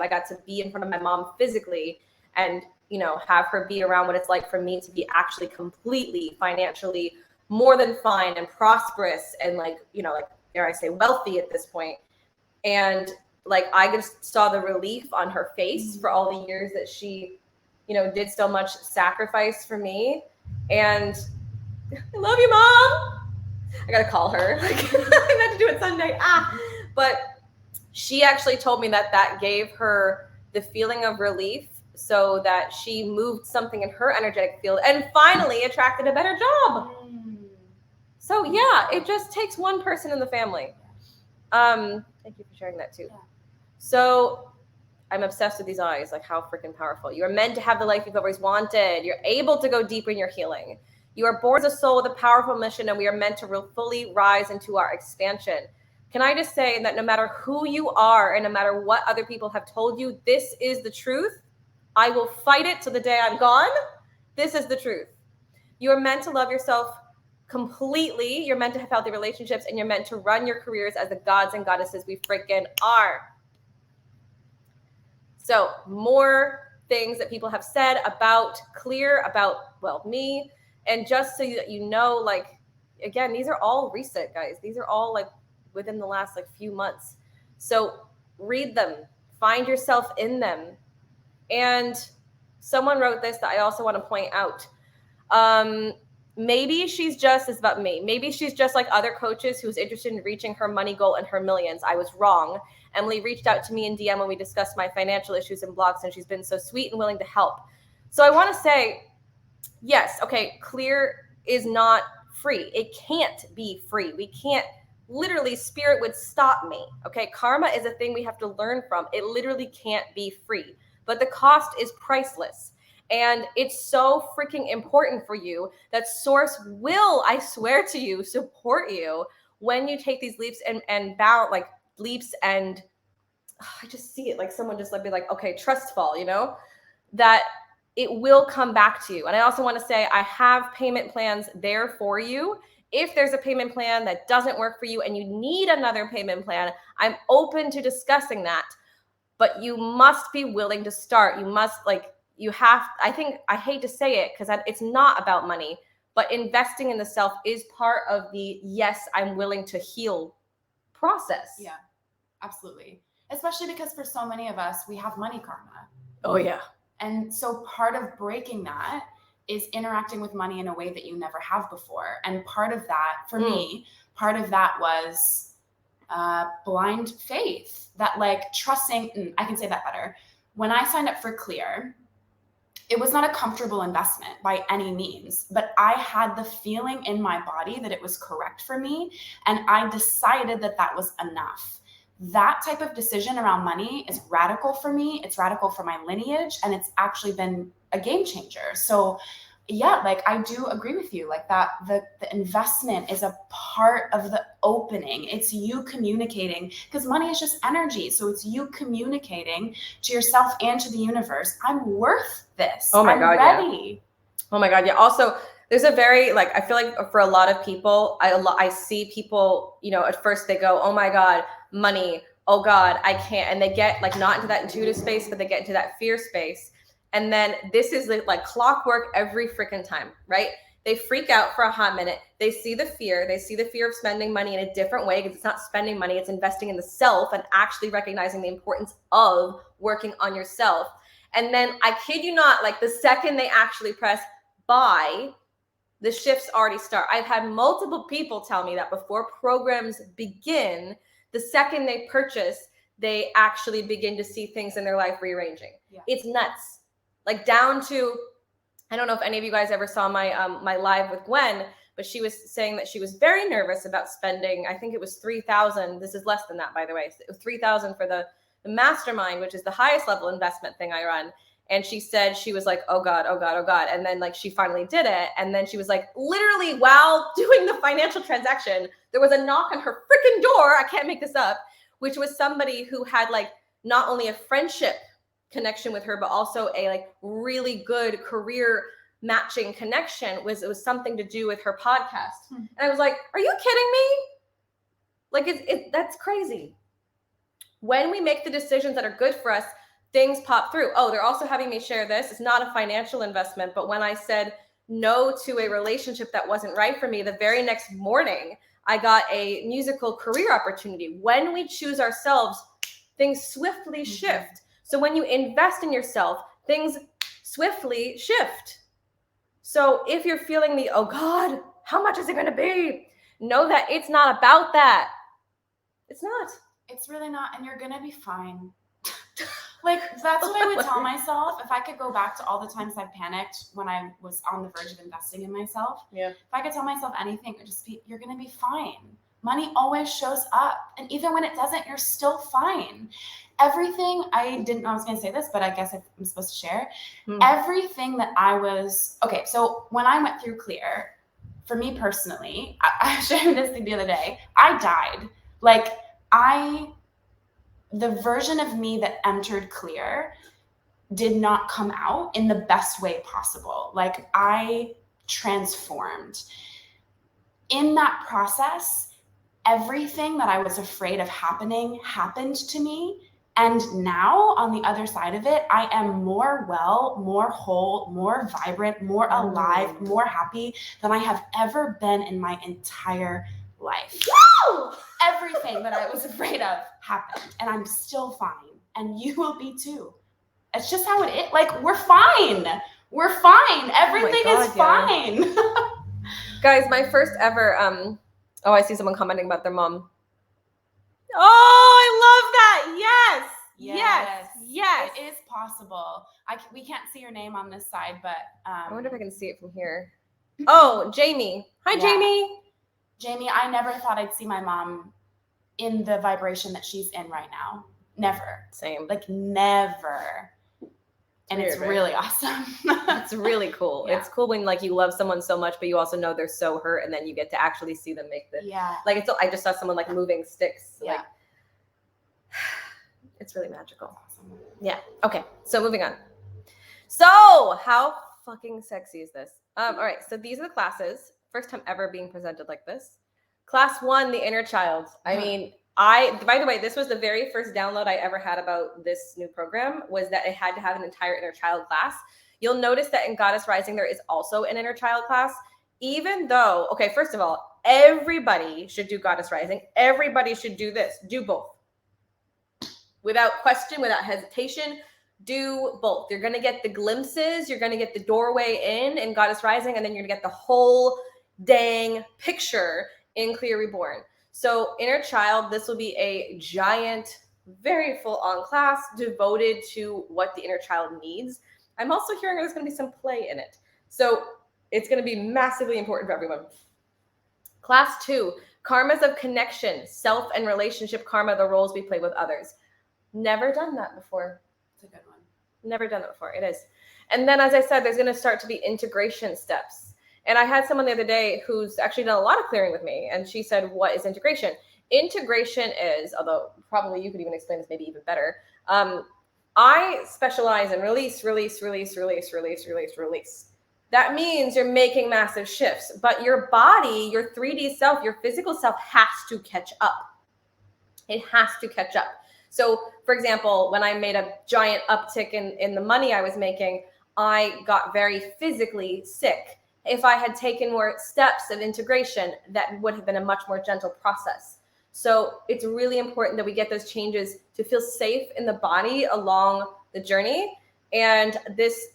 I got to be in front of my mom physically and you know, have her be around what it's like for me to be actually completely financially more than fine and prosperous and like, you know, like, dare I say, wealthy at this point. And like, I just saw the relief on her face for all the years that she, you know, did so much sacrifice for me. And I love you, Mom. I gotta call her. Like, I meant to do it Sunday. But she actually told me that that gave her the feeling of relief, so that she moved something in her energetic field and finally attracted a better job. So yeah, it just takes one person in the family. Thank you for sharing that too. Yeah. So I'm obsessed with these eyes, like how freaking powerful. You are meant to have the life you've always wanted. You're able to go deeper in your healing. You are born as a soul with a powerful mission, and we are meant to fully rise into our expansion. Can I just say that no matter who you are and no matter what other people have told you, this is the truth. I will fight it till the day I'm gone. This is the truth. You are meant to love yourself completely. You're meant to have healthy relationships, and you're meant to run your careers as the gods and goddesses we freaking are. So more things that people have said about Clear, about, well, me. And just so that you know, like, again, these are all recent, guys. These are all like within the last like few months. So read them, find yourself in them. And someone wrote this that I also want to point out. Maybe she's just, it's about me. Maybe she's just like other coaches who's interested in reaching her money goal and her millions. I was wrong. Emily reached out to me in DM when we discussed my financial issues and blogs, and she's been so sweet and willing to help. So I want to say, yes, okay, Clear is not free. It can't be free. We can't, literally, spirit would stop me. Okay, karma is a thing we have to learn from. It literally can't be free, but the cost is priceless. And it's so freaking important for you that source will, I swear to you, support you when you take these leaps and bound, like leaps, and I just see it like someone just like be like, okay, trust fall, you know, that it will come back to you. And I also want to say I have payment plans there for you. If there's a payment plan that doesn't work for you and you need another payment plan, I'm open to discussing that. But you must be willing to start. You must, like, you have, I think, I hate to say it because it's not about money, but investing in the self is part of the, yes, I'm willing to heal process. Yeah, absolutely. Especially because for so many of us, we have money karma. Oh, yeah. And so part of breaking that is interacting with money in a way that you never have before. And part of that, for me, part of that was blind faith, that like trusting, I can say that better. When I signed up for Clear, it was not a comfortable investment by any means, but I had the feeling in my body that it was correct for me. And I decided that that was enough. That type of decision around money is radical for me. It's radical for my lineage, and it's actually been a game changer. So yeah, like I do agree with you, like that the investment is a part of the opening. It's you communicating, because money is just energy. So it's you communicating to yourself and to the universe, I'm worth this. Oh my I'm God, ready. Yeah. Oh my God, yeah. Also, there's a very, like, I feel like for a lot of people, I see people, you know, at first they go, oh my God, money, oh God, I can't. And they get like not into that intuitive space, but they get into that fear space. And then this is like clockwork every freaking time, right? They freak out for a hot minute. They see the fear. They see the fear of spending money in a different way, because it's not spending money, it's investing in the self and actually recognizing the importance of working on yourself. And then I kid you not, like the second they actually press buy, the shifts already start. I've had multiple people tell me that before programs begin, the second they purchase, they actually begin to see things in their life rearranging. Yeah. It's nuts. Like down to, I don't know if any of you guys ever saw my my live with Gwen, but she was saying that she was very nervous about spending, I think it was $3,000. This is less than that, by the way. $3,000 for the mastermind, which is the highest level investment thing I run. And she said, she was like, oh God, oh God, oh God. And then like, she finally did it. And then she was like, literally while doing the financial transaction, there was a knock on her freaking door. I can't make this up, which was somebody who had like, not only a friendship connection with her, but also a like really good career matching connection. It was something to do with her podcast. And I was like, are you kidding me? Like, that's crazy. When we make the decisions that are good for us, things pop through. Oh, they're also having me share this. It's not a financial investment, but when I said no to a relationship that wasn't right for me, the very next morning, I got a musical career opportunity. When we choose ourselves, things swiftly shift. So when you invest in yourself, things swiftly shift. So if you're feeling the, oh God, how much is it going to be? Know that it's not about that. It's not. It's really not. And you're going to be fine. Like, that's what I would tell myself. If I could go back to all the times I've panicked when I was on the verge of investing in myself. Yeah. If I could tell myself anything, it would just be, you're going to be fine. Money always shows up. And even when it doesn't, you're still fine. Everything, I didn't know I was going to say this, but I guess I'm supposed to share. Everything that okay, so when I went through Clear, for me personally, I shared this the other day, I died. Like, the version of me that entered Clear did not come out in the best way possible. Like, I transformed. In that process, everything that I was afraid of happening happened to me. And now on the other side of it, I am more well, more whole, more vibrant, more alive, more happy than I have ever been in my entire life. Woo! Everything that I was afraid of happened, and I'm still fine. And you will be too. It's just how it is. Like, we're fine. We're fine. Everything is fine. Guys, my first ever, I see someone commenting about their mom. Oh, I love that. Yes. It is possible. We can't see your name on this side, but I wonder if I can see it from here. Oh, Jamie. Hi, Jamie. Jamie, I never thought I'd see my mom in the vibration that she's in right now. Never. Same. Like, never. And it's really awesome. It's really cool. Yeah. It's cool when, like, you love someone so much, but you also know they're so hurt, and then you get to actually see them make the like. I just saw someone like moving sticks. Yeah. Like, it's really magical. Awesome. Yeah. Okay. So moving on. So how fucking sexy is this? All right. So these are the classes. First time ever being presented like this. Class 1, the inner child. I mean, by the way, this was the very first download I ever had about this new program, was that it had to have an entire inner child class. You'll notice that in Goddess Rising, there is also an inner child class, even though, okay, first of all, everybody should do Goddess Rising. Everybody should do this. Do both. Without question, without hesitation, do both. You're going to get the glimpses. You're going to get the doorway in Goddess Rising, and then you're going to get the whole dang picture in Clear Reborn. So inner child, this will be a giant, very full-on class devoted to what the inner child needs. I'm also hearing there's going to be some play in it. So it's going to be massively important for everyone. Class 2, karmas of connection, self and relationship karma, the roles we play with others. Never done that before. It's a good one. Never done that before. It is. And then, as I said, there's going to start to be integration steps. And I had someone the other day who's actually done a lot of clearing with me, and she said, what is integration? Integration is, although probably you could even explain this maybe even better, I specialize in release. That means you're making massive shifts, but your body, your 3D self, your physical self has to catch up. It has to catch up. So, for example, when I made a giant uptick in the money I was making, I got very physically sick. If I had taken more steps of integration, that would have been a much more gentle process. So it's really important that we get those changes to feel safe in the body along the journey. And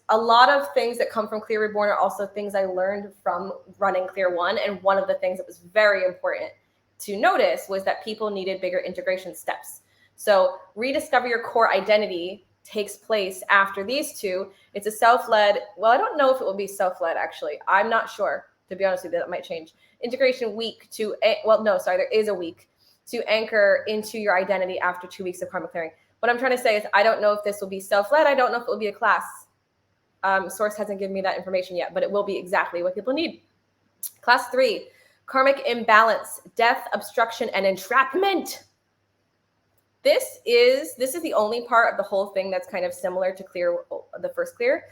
a lot of things that come from Clear Reborn are also things I learned from running Clear One. And one of the things that was very important to notice was that people needed bigger integration steps. So rediscover your core identity takes place after these two. It's a self-led, well, I don't know if it will be self-led, actually. I'm not sure, to be honest with you, that might change. Integration week there is a week to anchor into your identity after 2 weeks of karma clearing. What I'm trying to say is I don't know if this will be self-led. I don't know if it will be a class. Source hasn't given me that information yet, but it will be exactly what people need. Class 3, karmic imbalance, death, obstruction, and entrapment. This is the only part of the whole thing that's kind of similar to the first clear,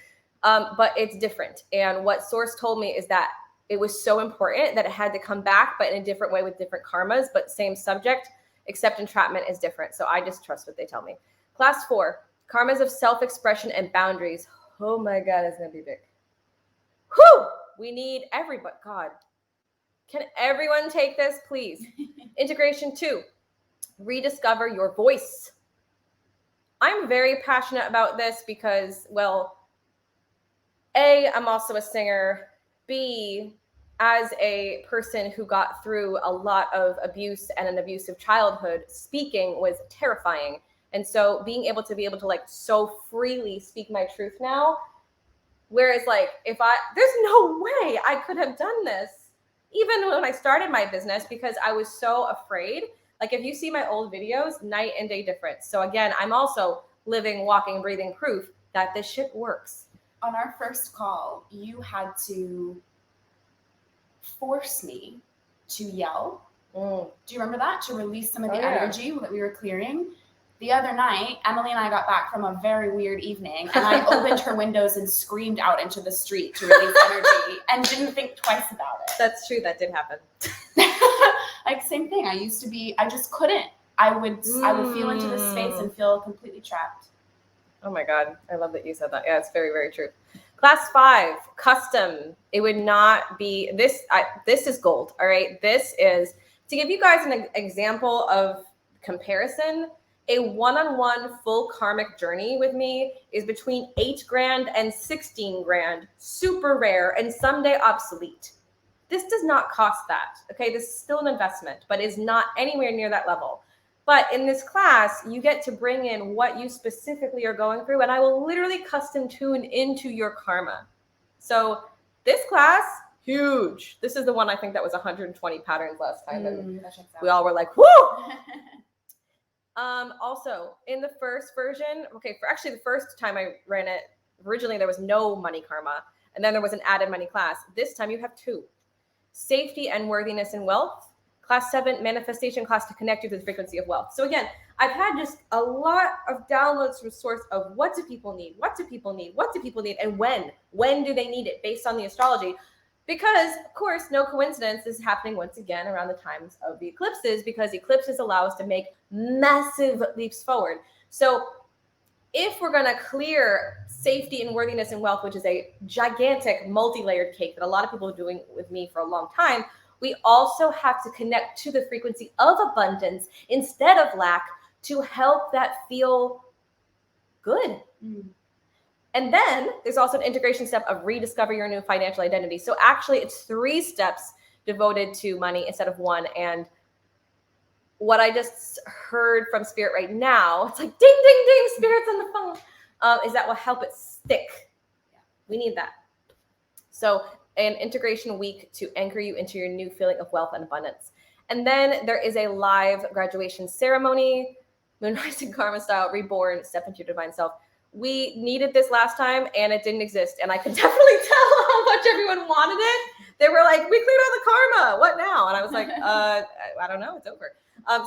but it's different. And what Source told me is that it was so important that it had to come back, but in a different way with different karmas, but same subject, except entrapment is different. So I just trust what they tell me. Class 4, Karmas of self-expression and boundaries. Oh my God, it's going to be big. Whew! We need everybody. God, can everyone take this, please? Integration 2, rediscover your voice. I'm very passionate about this because, well, A, I'm also a singer. B, as a person who got through a lot of abuse and an abusive childhood, speaking was terrifying. And so being able to like so freely speak my truth now, whereas like there's no way I could have done this even when I started my business because I was so afraid. Like if you see my old videos, night and day difference. So again, I'm also living, walking, breathing proof that this shit works. On our first call, you had to force me to yell. Do you remember that? To release some of the energy that we were clearing. The other night, Emily and I got back from a very weird evening, and I opened her windows and screamed out into the street to release energy and didn't think twice about it. That's true. That did happen. Like same thing. I just couldn't. I would feel into this space and feel completely trapped. Oh my God. I love that you said that. Yeah, it's very, very true. Class 5, custom. It would not be this. This is gold. All right. This is to give you guys an example of comparison. A one-on-one full karmic journey with me is between $8,000 and $16,000. Super rare and someday obsolete. This does not cost that. Okay. This is still an investment, but is not anywhere near that level. But in this class, you get to bring in what you specifically are going through, and I will literally custom tune into your karma. So this class, huge. This is the one I think that was 120 patterns last time. And we all were like, whoo! Also, in the first version, for the first time I ran it, originally there was no money karma, and then there was an added money class. This time you have 2. Safety and worthiness in wealth. Class 7, manifestation class to connect you to the frequency of wealth. So again, I've had just a lot of downloads from source of what do people need? What do people need? What do people need? And when? When do they need it based on the astrology? Because, of course, no coincidence, this is happening once again around the times of the eclipses because eclipses allow us to make massive leaps forward. So if we're going to clear safety and worthiness and wealth, which is a gigantic multi-layered cake that a lot of people are doing with me for a long time, we also have to connect to the frequency of abundance instead of lack to help that feel good. And then there's also an integration step of rediscover your new financial identity. So actually it's 3 steps devoted to money instead of 1. And what I just heard from Spirit right now, it's like ding, ding, ding, Spirit's on the phone, is that will help it stick. We need that. So an integration week to anchor you into your new feeling of wealth and abundance. And then there is a live graduation ceremony, Moon Rising Karma style, reborn, step into your divine self. We needed this last time and it didn't exist. And I could definitely tell how much everyone wanted it. They were like, we cleared out the karma. What now? And I was like, I don't know. It's over.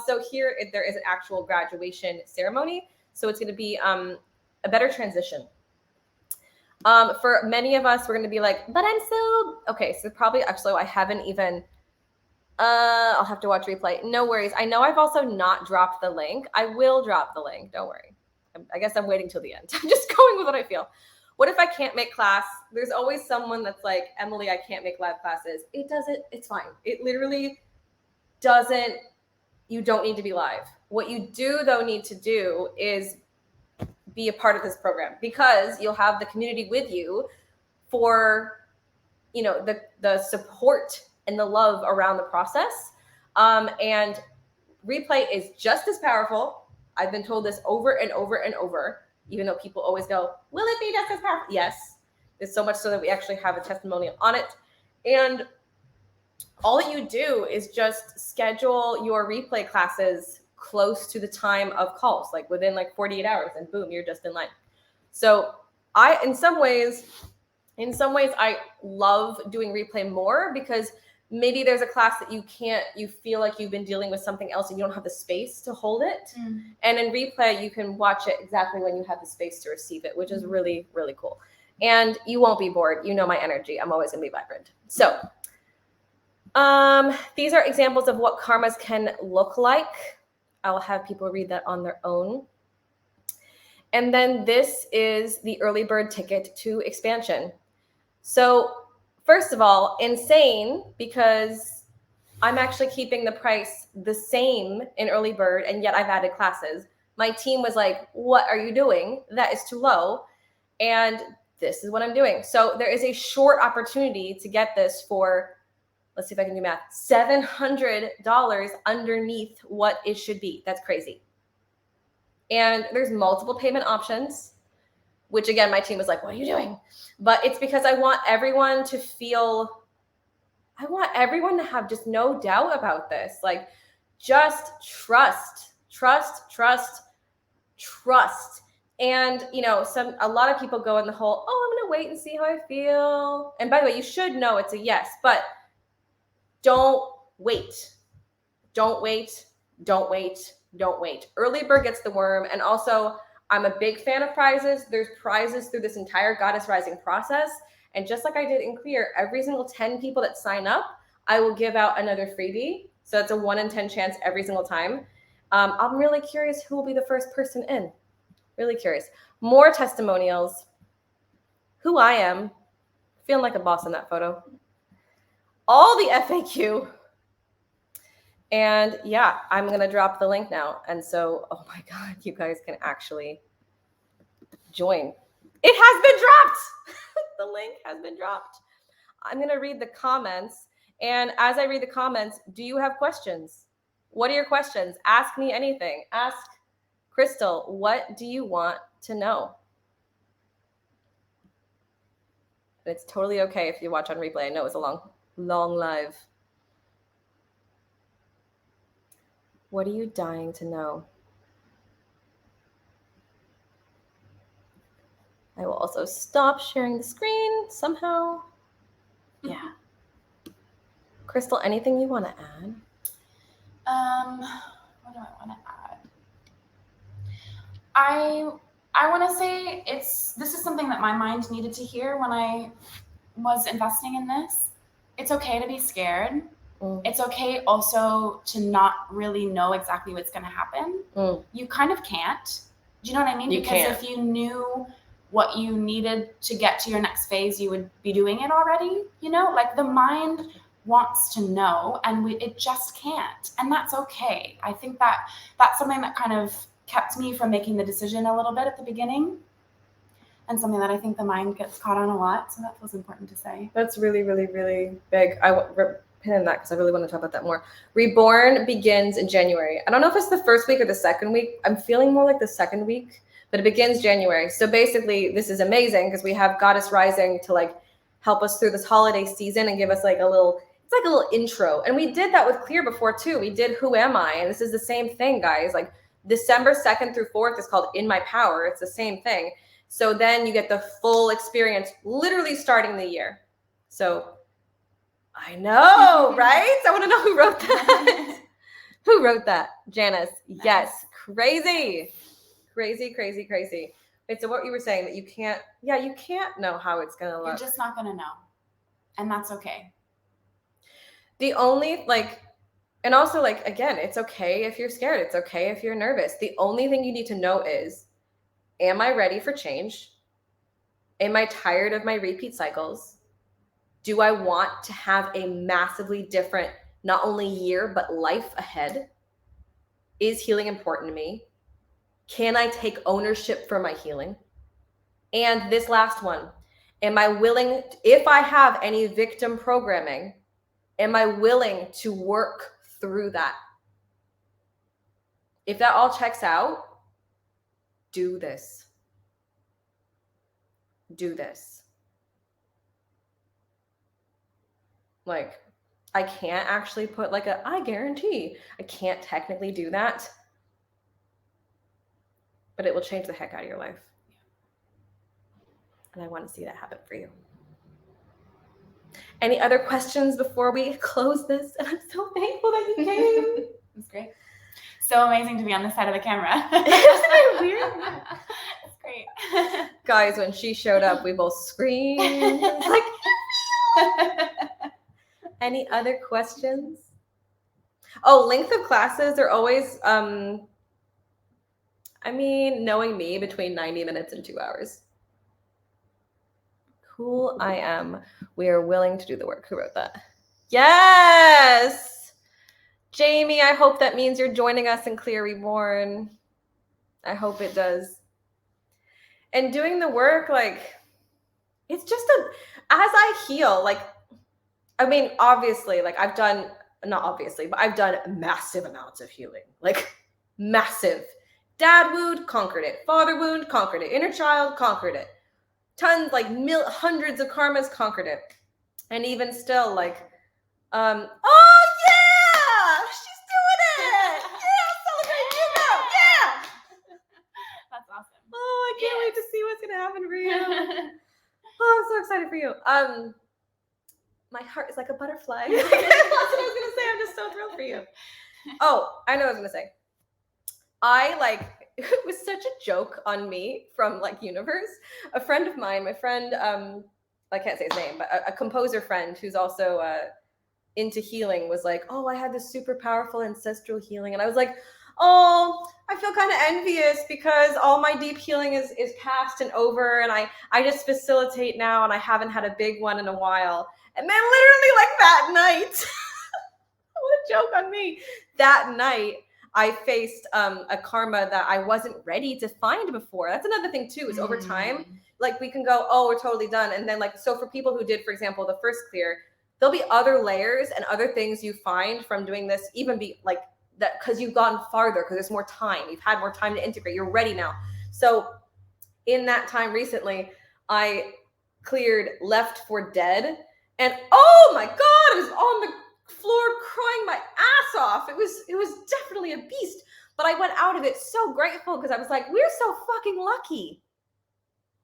So here there is an actual graduation ceremony. So it's going to be a better transition. For many of us, we're going to be like, but I'm so, okay. So probably actually I haven't even, I'll have to watch replay. No worries. I know I've also not dropped the link. I will drop the link. Don't worry. I guess I'm waiting till the end. I'm just going with what I feel. What if I can't make class? There's always someone that's like, Emily, I can't make live classes. It doesn't, it's fine. It literally doesn't, you don't need to be live. What you do though need to do is be a part of this program because you'll have the community with you for, you know, the support and the love around the process. And replay is just as powerful. I've been told this over and over and over, even though people always go, will it be just as powerful? Yes. It's so much so that we actually have a testimonial on it. And all that you do is just schedule your replay classes close to the time of calls, like within like 48 hours, and boom, you're just in line. So in some ways, I love doing replay more because maybe there's a class that you feel like you've been dealing with something else and you don't have the space to hold it. And in replay, you can watch it exactly when you have the space to receive it, which is really, really cool. And you won't be bored. You know my energy. I'm always gonna be vibrant. So these are examples of what karmas can look like. I'll have people read that on their own. And then this is the early bird ticket to expansion. So first of all, insane, because I'm actually keeping the price the same in early bird, and yet I've added classes. My team was like, what are you doing? That is too low. And this is what I'm doing. So there is a short opportunity to get this for, let's see if I can do math, $700 underneath what it should be. That's crazy. And there's multiple payment options, which again, my team was like, what are you doing? But it's because I want everyone to feel, I want everyone to have just no doubt about this. Like, just trust. And a lot of people go in the whole, I'm gonna wait and see how I feel. And by the way, you should know it's a yes, but don't wait. Early bird gets the worm. And also, I'm a big fan of prizes. There's prizes through this entire Goddess Rising process. And just like I did in Clear, every single 10 people that sign up, I will give out another freebie. So it's a 1 in 10 chance every single time. I'm really curious who will be the first person in. Really curious. More testimonials. Who I am. Feeling like a boss in that photo. All the FAQ. And yeah, I'm going to drop the link now. And so, oh my God, you guys can actually join. It has been dropped. The link has been dropped. I'm going to read the comments. And as I read the comments, do you have questions? What are your questions? Ask me anything. Ask Krystal, what do you want to know? And it's totally okay if you watch on replay. I know it's a long live. What are you dying to know? I will also stop sharing the screen somehow. Yeah. Krystal, anything you want to add? What do I want to add? I want to say this is something that my mind needed to hear when I was investing in this. It's okay to be scared. It's okay also to not really know exactly what's going to happen. You kind of can't. Do you know what I mean? Because if you knew what you needed to get to your next phase, you would be doing it already. Like the mind wants to know, and it just can't. And that's okay. I think that's something that kind of kept me from making the decision a little bit at the beginning, and something that I think the mind gets caught on a lot. So that feels important to say. That's really, really, really big. Pin in that because I really want to talk about that more. Reborn begins in January. I don't know if it's the first week or the second week. I'm feeling more like the second week, but it begins January. So basically, this is amazing because we have Goddess Rising to like help us through this holiday season and give us like a little intro. And we did that with Clear before too. We did Who Am I? And this is the same thing, guys. Like December 2nd through 4th is called In My Power. It's the same thing. So then you get the full experience literally starting the year. So I know, right? I want to know who wrote that. Who wrote that? Janice. Yes. Crazy. Wait, so what you were saying that you can't know how it's going to look. You're just not going to know. And that's okay. The only and also again, it's okay if you're scared. It's okay if you're nervous. The only thing you need to know is, am I ready for change? Am I tired of my repeat cycles? Do I want to have a massively different, not only year, but life ahead? Is healing important to me? Can I take ownership for my healing? And this last one, am I willing, if I have any victim programming, am I willing to work through that? If that all checks out, do this. Do this. I can't actually put I guarantee. I can't technically do that. But it will change the heck out of your life. And I want to see that happen for you. Any other questions before we close this? And I'm so thankful that you came. It's great. So amazing to be on this side of the camera. Isn't it weird? It's great. Guys, when she showed up, we both screamed. Any other questions? Oh, length of classes are always I mean, knowing me, between 90 minutes and 2 hours. Cool, I am. We are willing to do the work. Who wrote that? Yes! Jamie, I hope that means you're joining us in Clear Reborn. I hope it does. And doing the work, like, it's just as I heal, like, I mean, obviously, like, I've done, not obviously, but I've done massive amounts of healing. Like, massive. Dad wound, conquered it. Father wound, conquered it. Inner child, conquered it. Tons, like, hundreds of karmas, conquered it. And even still, like, oh yeah, she's doing it. Yeah, celebrate you now. Yeah. That's awesome. Oh, I can't wait to see what's gonna happen for you. Oh, I'm so excited for you. My heart is like a butterfly. That's what I was gonna say. I'm just so thrilled for you. Oh, I know what I was gonna say. It was such a joke on me from like universe. A friend of mine, my friend, I can't say his name, but a composer friend who's also into healing was like, oh, I had this super powerful ancestral healing. And I was like, oh, I feel kind of envious because all my deep healing is past and over. And I just facilitate now and I haven't had a big one in a while. And then literally like that night, what a joke on me. That night, I faced a karma that I wasn't ready to find before. That's another thing too, is over time, like we can go, oh, we're totally done. And then like, so for people who did, for example, the first clear, there'll be other layers and other things you find from doing this, even be like that, because you've gone farther, because there's more time. You've had more time to integrate. You're ready now. So in that time recently, I cleared Left for Dead. And oh my God, I was on the floor crying my ass off. It was definitely a beast. But I went out of it so grateful because I was like, we're so fucking lucky.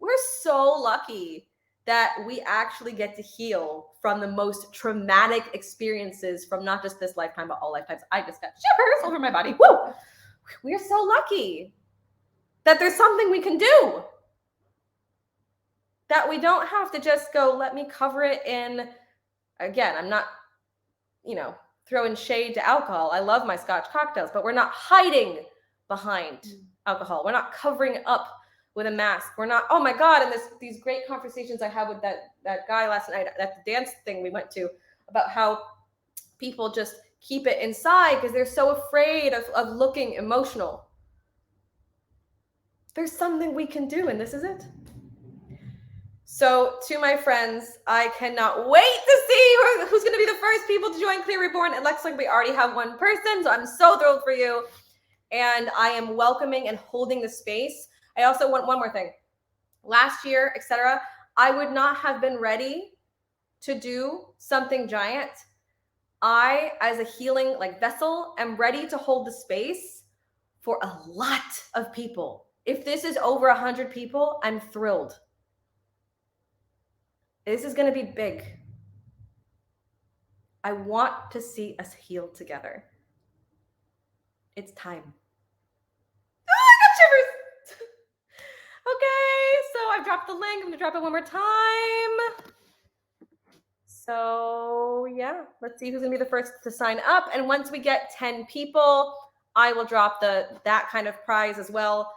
We're so lucky that we actually get to heal from the most traumatic experiences from not just this lifetime, but all lifetimes. I just got shivers over my body. Woo! We're so lucky that there's something we can do. That we don't have to just go, let me cover it in, again, I'm not, throwing shade to alcohol. I love my Scotch cocktails, but we're not hiding behind alcohol. We're not covering up with a mask. We're not, oh my God, and these great conversations I had with that guy last night at the dance thing we went to about how people just keep it inside because they're so afraid of looking emotional. There's something we can do, and this is it. So to my friends, I cannot wait to see who's going to be the first people to join Clear Reborn. It looks like we already have one person, so I'm so thrilled for you. And I am welcoming and holding the space. I also want one more thing. Last year, etc., I would not have been ready to do something giant. I, as a healing vessel, am ready to hold the space for a lot of people. If this is over 100 people, I'm thrilled. This is going to be big. I want to see us heal together. It's time. Oh, I got shivers. Okay, so I've dropped the link. I'm going to drop it one more time. So yeah, let's see who's going to be the first to sign up. And once we get 10 people, I will drop that kind of prize as well.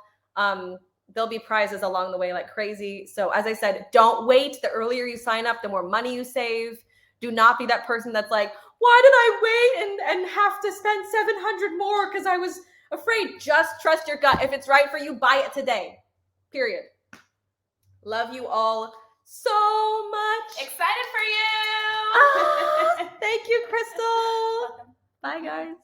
There'll be prizes along the way like crazy. So as I said, don't wait. The earlier you sign up, the more money you save. Do not be that person that's like, why did I wait and have to spend $700 more because I was afraid? Just trust your gut. If it's right for you, buy it today. Period. Love you all so much. Excited for you. Thank you, Krystal. Welcome. Bye, guys.